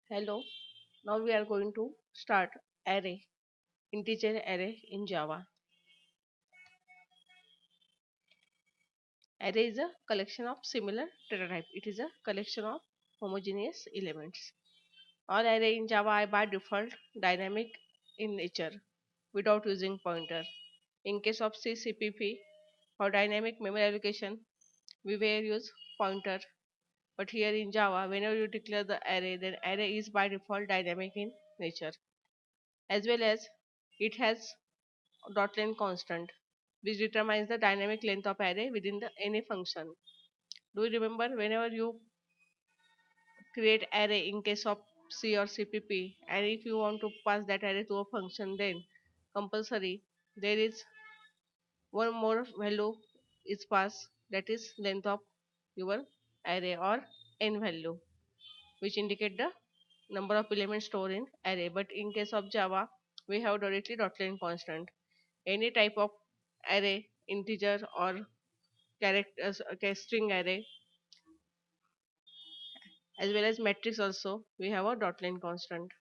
Hello, now we are going to start array, integer array in Java. Array is a collection of similar data type. It is a collection of homogeneous elements. All array in Java are by default dynamic in nature without using pointer. In case of CCPP, for dynamic memory allocation, we will use pointer. But here in Java, whenever you declare the array, then array is by default dynamic in nature. As well as it has dot length constant which determines the dynamic length of array within the any function. Do you remember whenever you create array in case of C or CPP, and if you want to pass that array to a function, then compulsory there is one more value is passed, that is length of your array, or n value, which indicate the number of elements stored in array. But in case of Java, we have directly dot length constant. Any type of array, integer or characters, okay, string array, as well as matrix also, we have a dot line constant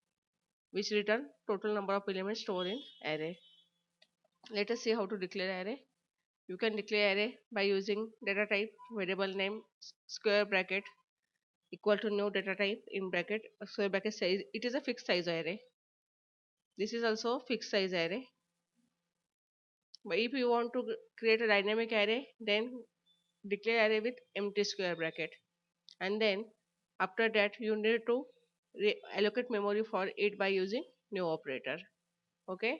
which return total number of elements stored in array. Let us see how to declare array. You can declare array by using data type variable name square bracket equal to new data type in bracket square bracket size. It is a fixed size array. This is also fixed size array. But if you want to create a dynamic array, then declare array with empty square bracket, and then after that you need to allocate memory for it by using new operator. Okay,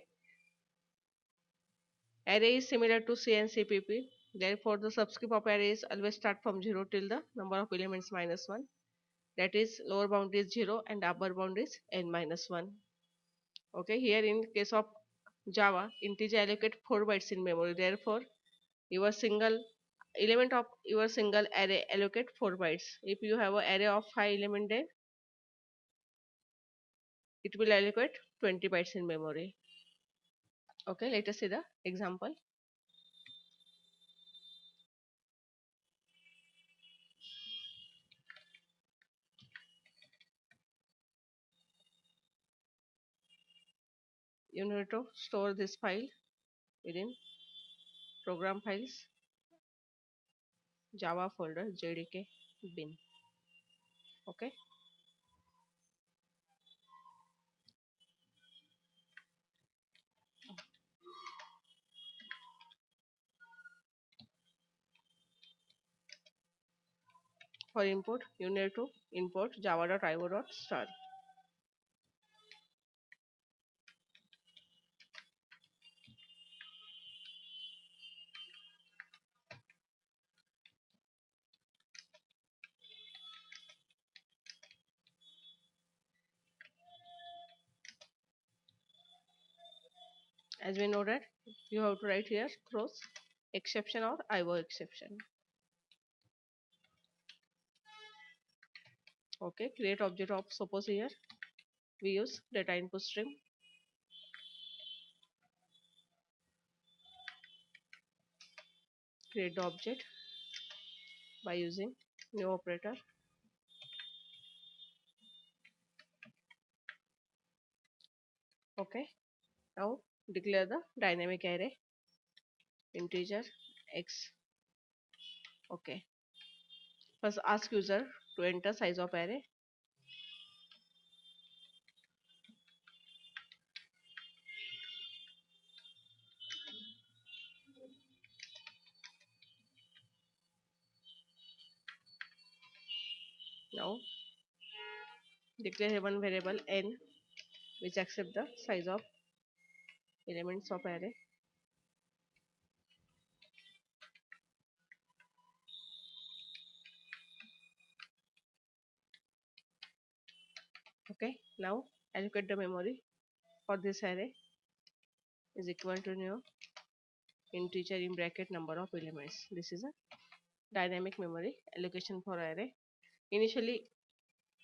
array is similar to C and CPP. Therefore the subscript of array is always start from 0 till the number of elements minus 1, that is lower bound is 0 and upper bound is n minus 1. Okay, here in case of Java, integer allocate 4 bytes in memory. Therefore your single element of your single array allocate 4 bytes. If you have an array of 5 element, then it will allocate 20 bytes in memory. Okay, let us see the example. You need to store this file within program files, Java folder, JDK bin. Okay, for import, you need to import java.io.star. As we know that you have to write here throws exception or IO exception. Okay, create object of, suppose here we use data input stream. Create the object by using new operator. Okay, now declare the dynamic array integer x. Okay, first ask user to enter size of array. Now declare one variable n which accept the size of elements of array. Okay, now allocate the memory for this array is equal to new integer in bracket number of elements. This is a dynamic memory allocation for array. Initially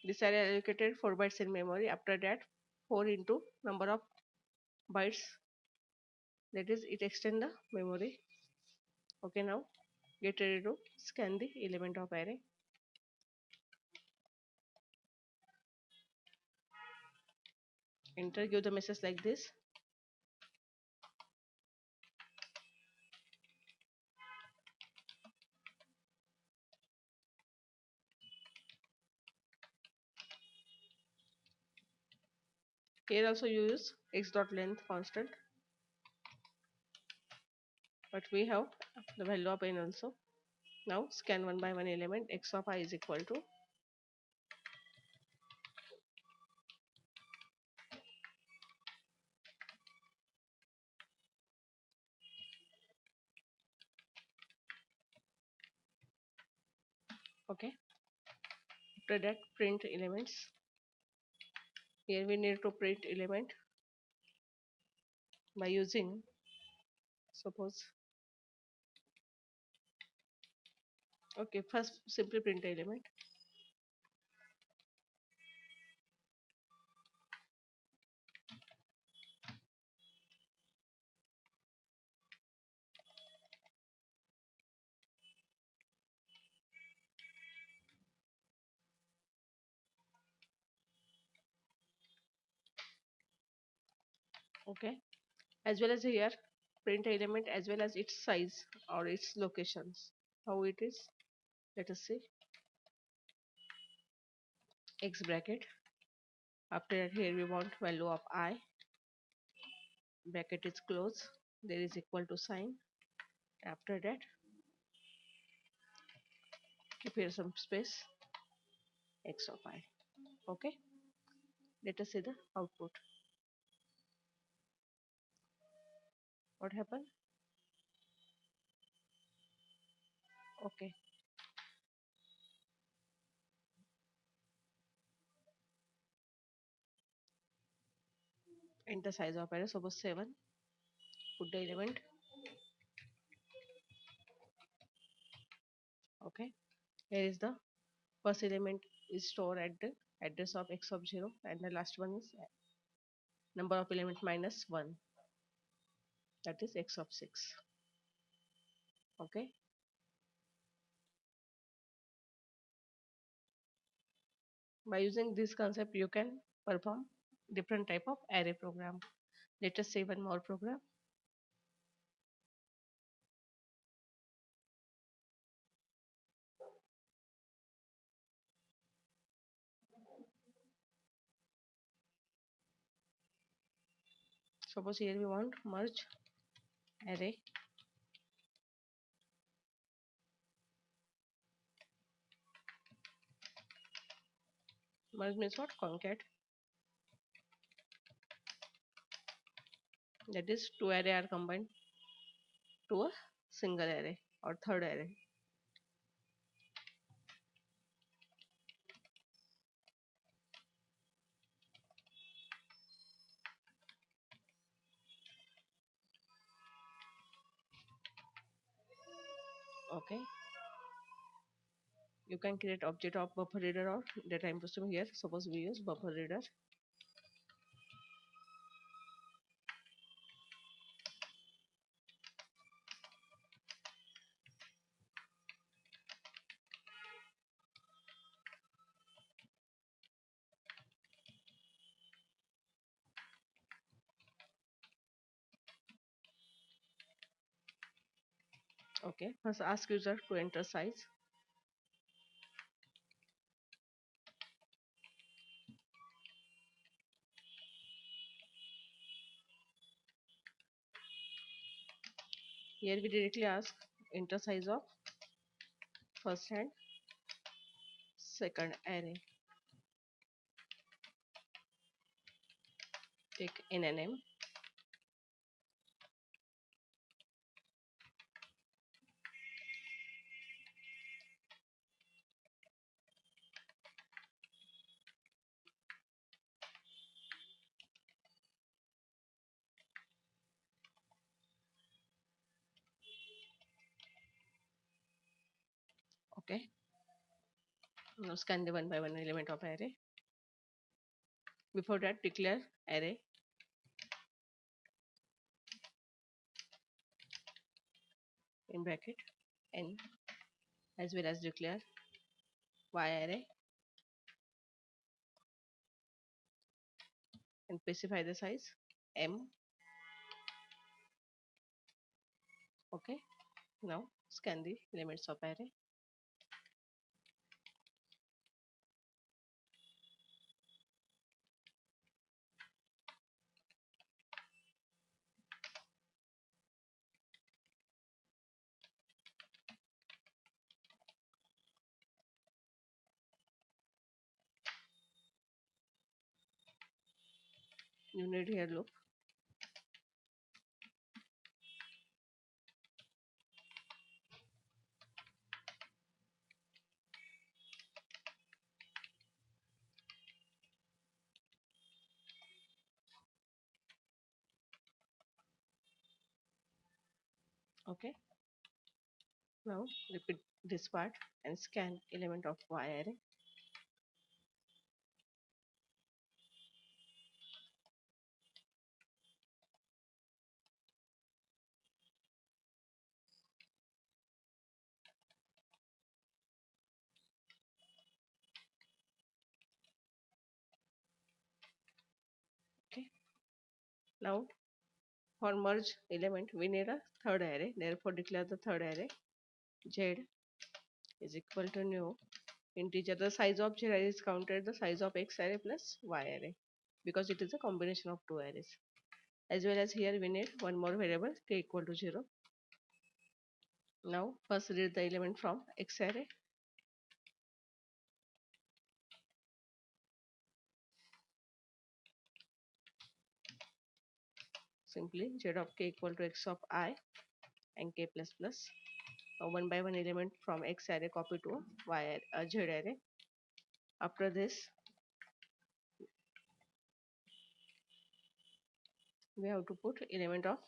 this array allocated 4 bytes in memory. After that 4 into number of bytes, that is it extend the memory. Okay, now get ready to scan the element of array. Enter, give the message like this. Here also you use x dot length constant, but we have the value of n also. Now scan one by one element. X of I is equal to, okay. After that, print elements. Here we need to print element by using, suppose, okay, first simply print the element. Okay. As well as here, print element as well as its size or its locations. How it is? Let us see. X bracket. After that, here we want value of I. Bracket is closed. There is equal to sign. After that, keep here some space. X of I. Okay. Let us see the output. What happened? Okay. Enter size of array. Suppose 7. Put the element. Okay. Here is the first element is stored at the address of x of 0, and the last one is number of element minus 1, that is x of 6. Okay. By using this concept you can perform different type of array program. Let us say one more program. Suppose here we want merge array. Merge means what? Concat. That is two array are combined to a single array or third array. Okay. You can create object of buffer reader or data input stream. Here suppose we use buffer reader. Okay, first ask user to enter size. Here we directly ask enter size of first and second array. Take NNM. Okay. Now scan the one by one element of array. Before that, declare array in bracket n, as well as declare y array and specify the size M. Okay. Now scan the elements of array. You need here loop. Okay. Now repeat this part and scan element of Y array. Okay. Now for merge element, we need a third array. Therefore, declare the third array Z is equal to new integer. The size of Z array is counted the size of X array plus Y array because it is a combination of two arrays. As well as here we need one more variable k equal to 0. Now first read the element from X array. Simply Z of k equal to X of I and k plus plus. Now one by one element from X array copy to Z array. After this we have to put element of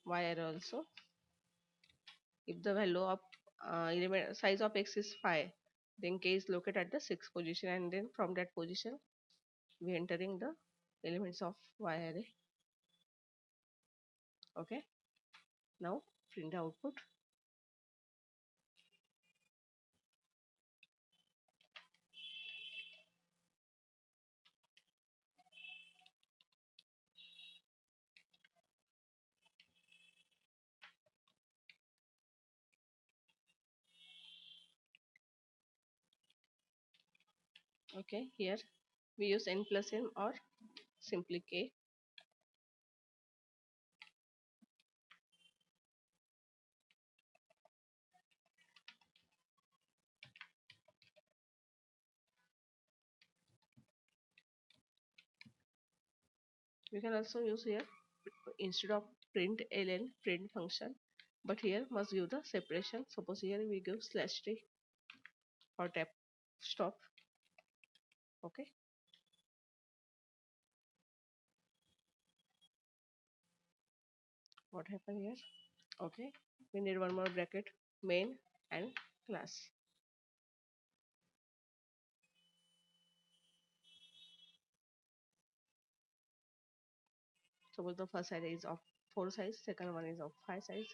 Y array also. If the value of element size of X is 5, then k is located at the 6th position, and then from that position we entering the elements of Y array. Okay. Now print the output. Okay, here we use n plus m or simply k. We can also use here instead of print ln print function, but here must give the separation. Suppose here we give slash t or tab stop. Okay. What happened here? Okay. We need one more bracket main and class. Suppose the first array is of 4 size, second one is of 5 size.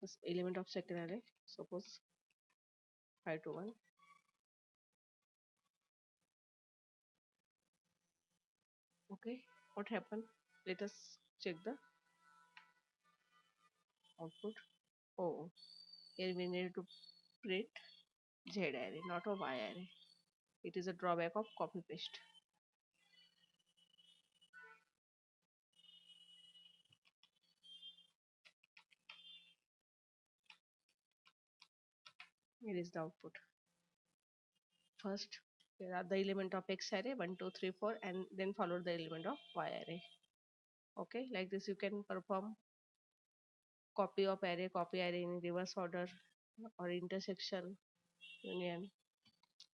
This element of second array, suppose 5 to 1. Okay, what happened? Let us check the output. Oh, here we need to print Z array, not a Y array. It is a drawback of copy paste. Here is the output. First, there are the element of X array 1, 2, 3, 4, and then follow the element of Y array. Okay, like this you can perform copy array in reverse order or intersection union.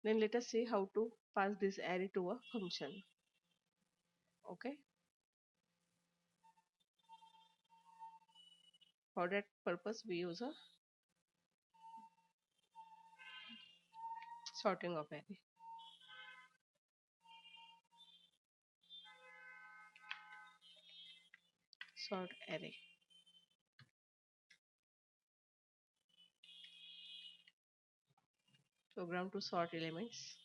Then let us see how to pass this array to a function. Okay, for that purpose we use a sorting of array. Sort array. Program to sort elements.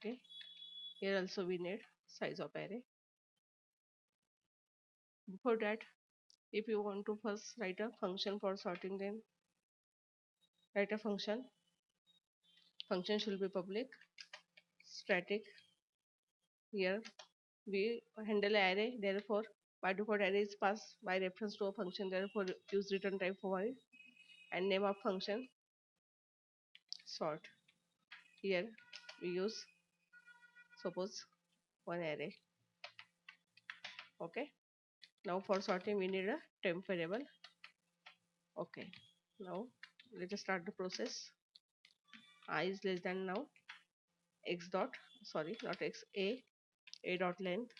Okay, here also we need size of array. Before that, if you want to first write a function for sorting, then write a function. Function should be public, static. Here we handle array, therefore by default array is passed by reference to a function, therefore use return type for while, and name of function sort. Here we use suppose one array. Okay, now for sorting we need a temp variable. Okay, now let us start the process. I is less than now x dot, sorry, not x, a dot length,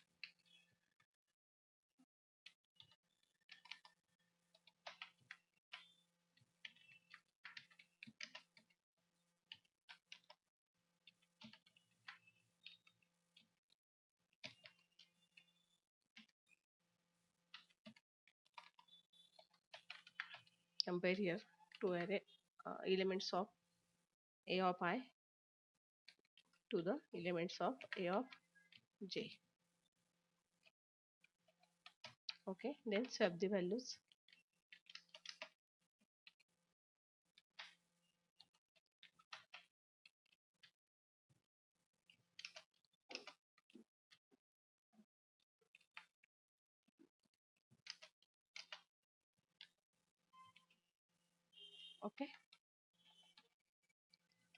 compare here to array elements of a of I to the elements of a of j. Okay, then swap the values. Okay,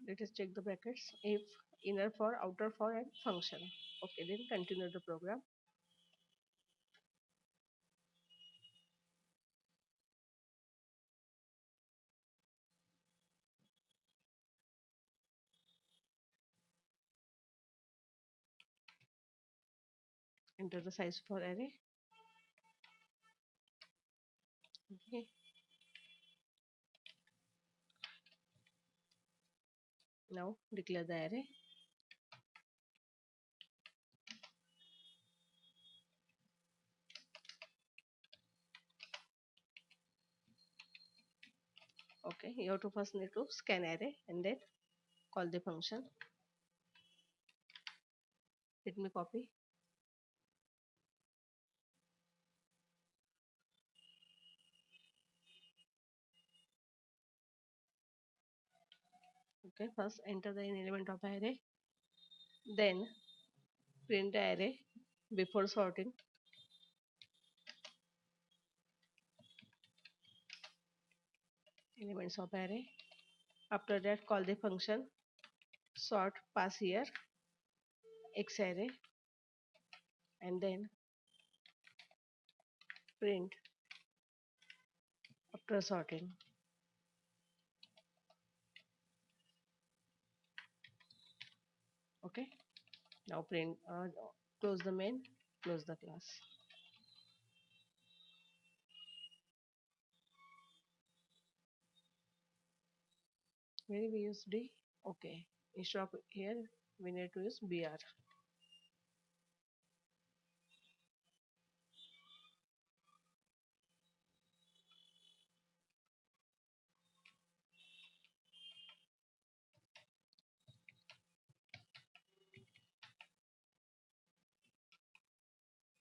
let us check the brackets. If inner for, outer for, and function. Okay, then continue the program. Enter the size for array. Okay, now declare the array. Okay, you have to first need to scan array and then call the function. Let me copy. Okay, first enter the element of array, then print the array before sorting. Elements of array. After that, call the function sort, pass here x array, and then print after sorting. Okay, now print, close the main, close the class. Where we use d? Okay, instead of here we need to use br.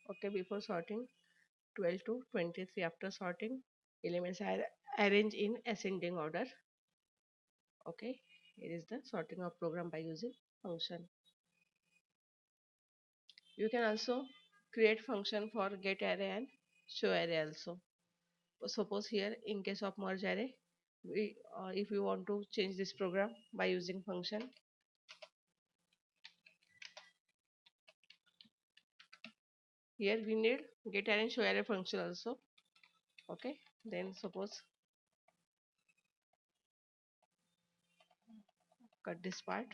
Okay, before sorting 12 to 23. After sorting, elements are arranged in ascending order. Okay, here is the sorting of program by using function. You can also create function for get array and show array also. Suppose here in case of merge array, if you want to change this program by using function, here we need get array and show array function also. Okay, then suppose cut this part.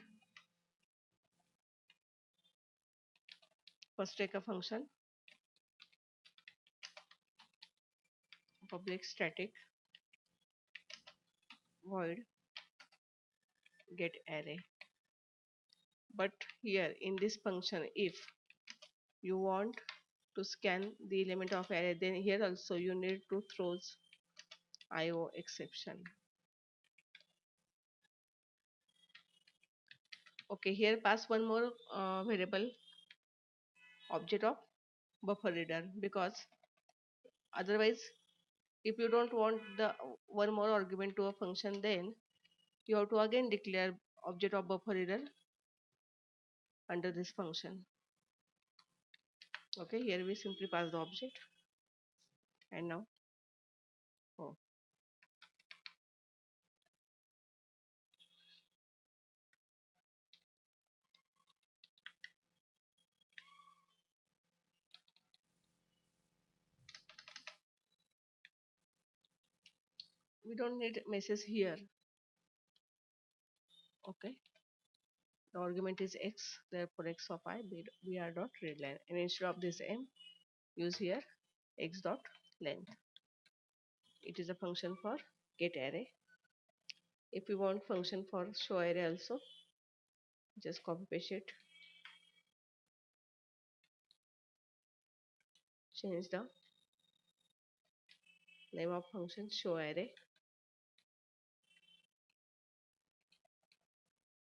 First take a function public static void get array. But here in this function, if you want to scan the element of array, then here also you need to throw IO exception. Okay, here pass one more variable object of buffer reader, because otherwise if you don't want the one more argument to a function, then you have to again declare object of buffer reader under this function. Okay, here we simply pass the object, and now, oh, we don't need message here. Okay, the argument is x, therefore x of I br dot readline, and instead of this m, use here x dot length. It is a function for get array. If you want function for show array also, just copy paste it, change the name of function show array.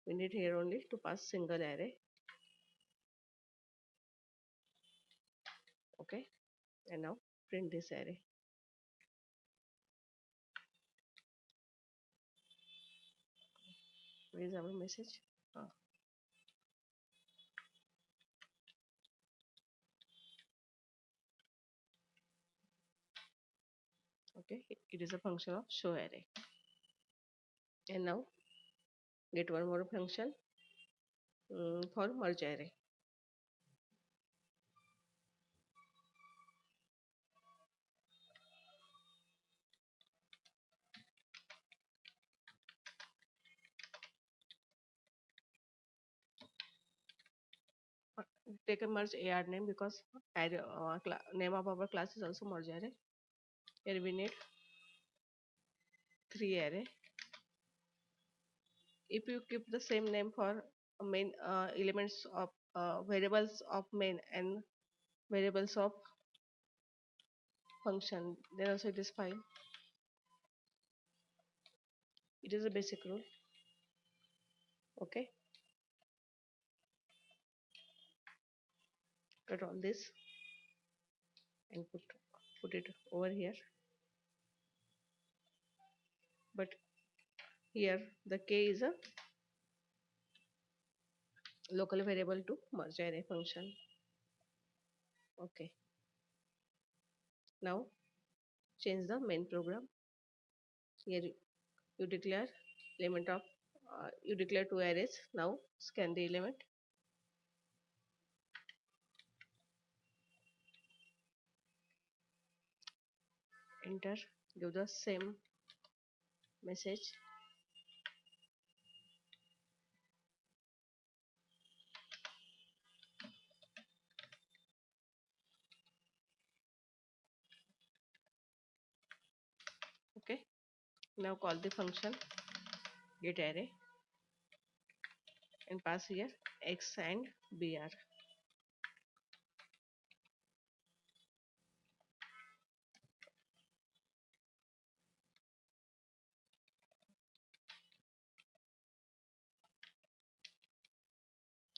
We need here only to pass single array. Okay, and now print this array. Where is our message? Ah, okay, it is a function of show array. And now get one more function for merge array. Take a merge AR name, because array, name of our class is also merge array. Here we need three array. If you keep the same name for main elements of variables of main and variables of function, then also it is fine. It is a basic rule. Okay, cut all this and put it over here. But here the k is a local variable to merge array function. Okay, now change the main program. Here you declare element of you declare two arrays. Now scan the element, enter, give the same message. Okay, now call the function get array and pass here x and br.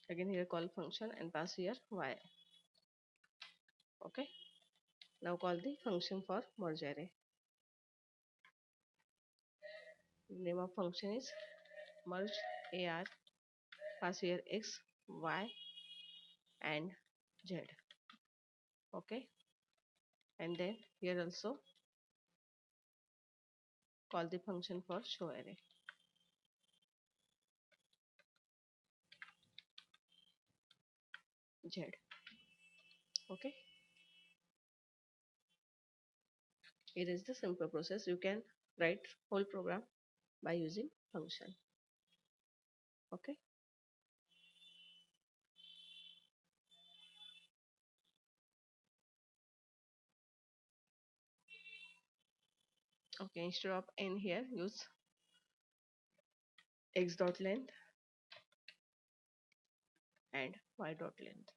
Again here call function and pass here y. Okay, now call the function for merge array. Name of function is merge ar, pass here x, y and z. Okay, and then here also call the function for show array z. Okay, it is the simple process. You can write whole program by using function. Okay, okay, instead of n here use x dot length and y dot length.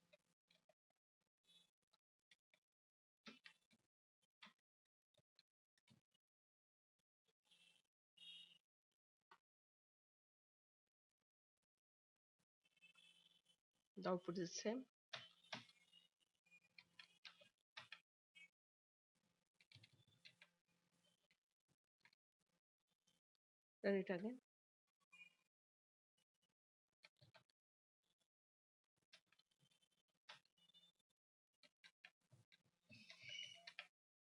The output is same. Run it again.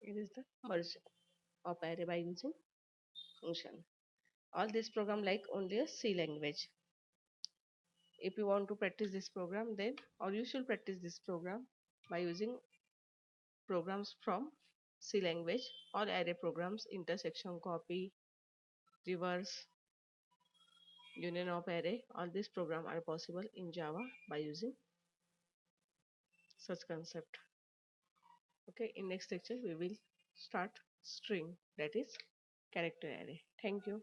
It is the merge of array by using function. All this program like only a C language. If you want to practice this program, then or you should practice this program by using programs from C language or array programs, intersection, copy, reverse, union of array. All these programs are possible in Java by using such concept. Okay, in next lecture we will start string, that is character array. Thank you.